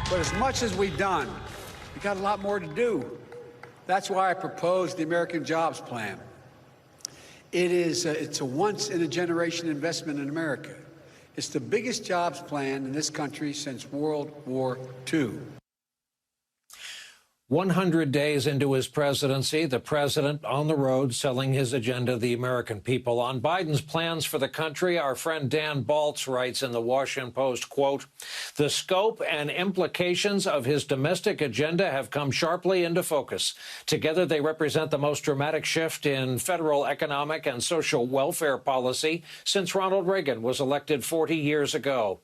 But as much as we've done, we've got a lot more to do. That's why I proposed the American Jobs Plan. It's a once-in-a-generation investment in America. It's the biggest jobs plan in this country since World War II. 100 days into his presidency, the president on the road selling his agenda to the American people. On Biden's plans for the country, our friend Dan Baltz writes in the Washington Post, quote, "The scope and implications of his domestic agenda have come sharply into focus. Together, they represent the most dramatic shift in federal economic and social welfare policy since Ronald Reagan was elected 40 years ago."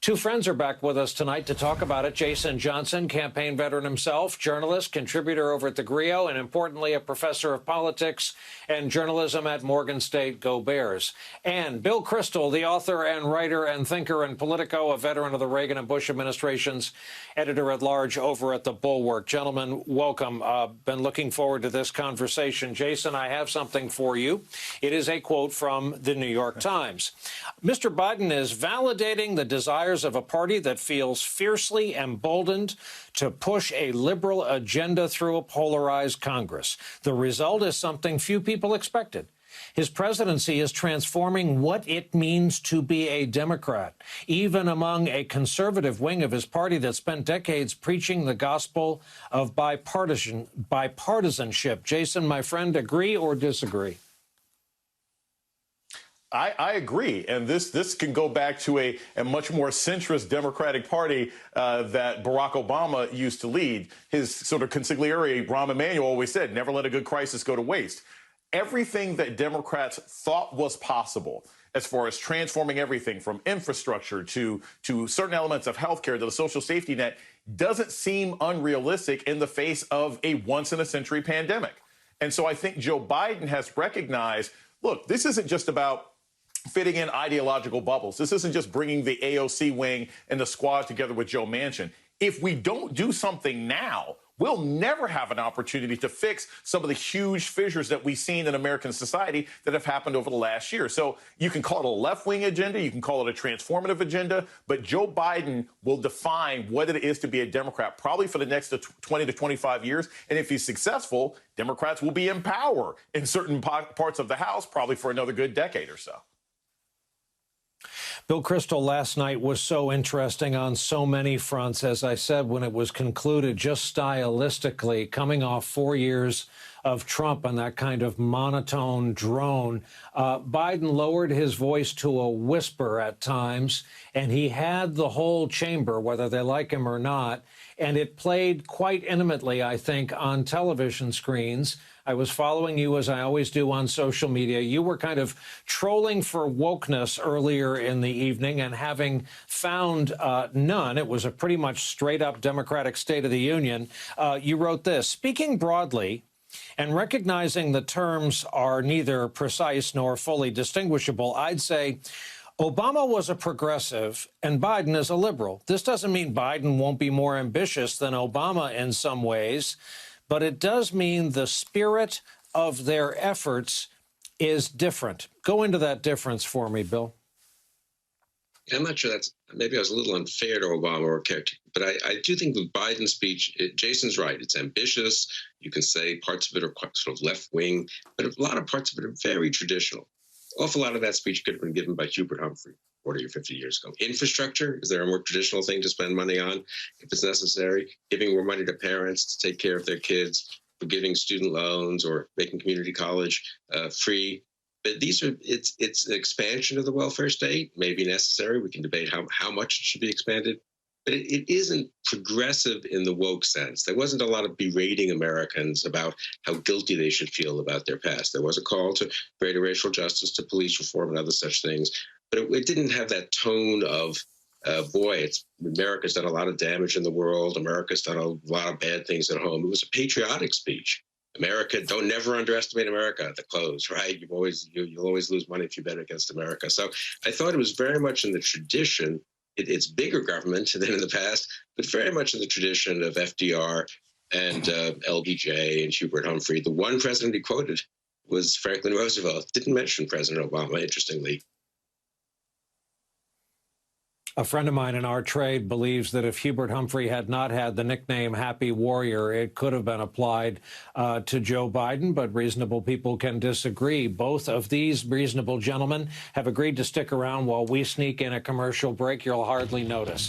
Two friends are back with us tonight to talk about it. Jason Johnson, campaign veteran himself, journalist, contributor over at the Grio, and importantly, a professor of politics and journalism at Morgan State. Go Bears. And Bill Kristol, the author and writer and thinker and Politico, a veteran of the Reagan and Bush administrations, editor-at-large over at the Bulwark. Gentlemen, welcome. Been looking forward to this conversation. Jason, I have something for you. It is a quote from the New York Times. Mr. Biden is validating the desire of a party that feels fiercely emboldened to push a liberal agenda through a polarized Congress. The result is something few people expected. His presidency is transforming what it means to be a Democrat, even among a conservative wing of his party that spent decades preaching the gospel of bipartisanship. Jason, my friend, agree or disagree? I agree. And this can go back to a much more centrist Democratic Party that Barack Obama used to lead. His sort of consigliere, Rahm Emanuel, always said, never let a good crisis go to waste. Everything that Democrats thought was possible as far as transforming everything from infrastructure to certain elements of healthcare to the social safety net doesn't seem unrealistic in the face of a once-in-a-century pandemic. And so I think Joe Biden has recognized, look, this isn't just about fitting in ideological bubbles. This isn't just bringing the AOC wing and the squad together with Joe Manchin. If we don't do something now, we'll never have an opportunity to fix some of the huge fissures that we've seen in American society that have happened over the last year. So you can call it a left-wing agenda, you can call it a transformative agenda, but Joe Biden will define what it is to be a Democrat probably for the next 20 to 25 years. And if he's successful, Democrats will be in power in certain parts of the House probably for another good decade or so. Bill Kristol, last night was so interesting on so many fronts. As I said, when it was concluded, just stylistically, coming off 4 years of Trump and that kind of monotone drone, Biden lowered his voice to a whisper at times, and he had the whole chamber, whether they like him or not, and it played quite intimately, I think, on television screens. I was following you, as I always do, on social media. You were kind of trolling for wokeness earlier in the evening, and having found none, it was a pretty much straight-up Democratic State of the Union. You wrote this: speaking broadly and recognizing the terms are neither precise nor fully distinguishable, I'd say Obama was a progressive and Biden is a liberal. This doesn't mean Biden won't be more ambitious than Obama in some ways, but it does mean the spirit of their efforts is different. Go into that difference for me, Bill. I'm not sure that's, maybe I was a little unfair to Obama or character, but I do think the Biden speech, Jason's right, it's ambitious. You can say parts of it are quite sort of left-wing, but a lot of parts of it are very traditional. An awful lot of that speech could have been given by Hubert Humphrey 40 or 50 years ago. Infrastructure, is there a more traditional thing to spend money on if it's necessary? Giving more money to parents to take care of their kids, forgiving student loans or making community college free. But these are, it's an expansion of the welfare state, maybe necessary. We can debate how much it should be expanded. But it isn't progressive in the woke sense. There wasn't a lot of berating Americans about how guilty they should feel about their past. There was a call to greater racial justice, to police reform and other such things. But it didn't have that tone of, boy, America's done a lot of damage in the world. America's done a lot of bad things at home. It was a patriotic speech. America, don't never underestimate America at the close, right? You'll always lose money if you bet against America. So I thought it was very much in the tradition. It's bigger government than in the past, but very much in the tradition of FDR and LBJ and Hubert Humphrey. The one president he quoted was Franklin Roosevelt. Didn't mention President Obama, interestingly. A friend of mine in our trade believes that if Hubert Humphrey had not had the nickname Happy Warrior, it could have been applied to Joe Biden, but reasonable people can disagree. Both of these reasonable gentlemen have agreed to stick around while we sneak in a commercial break you'll hardly notice.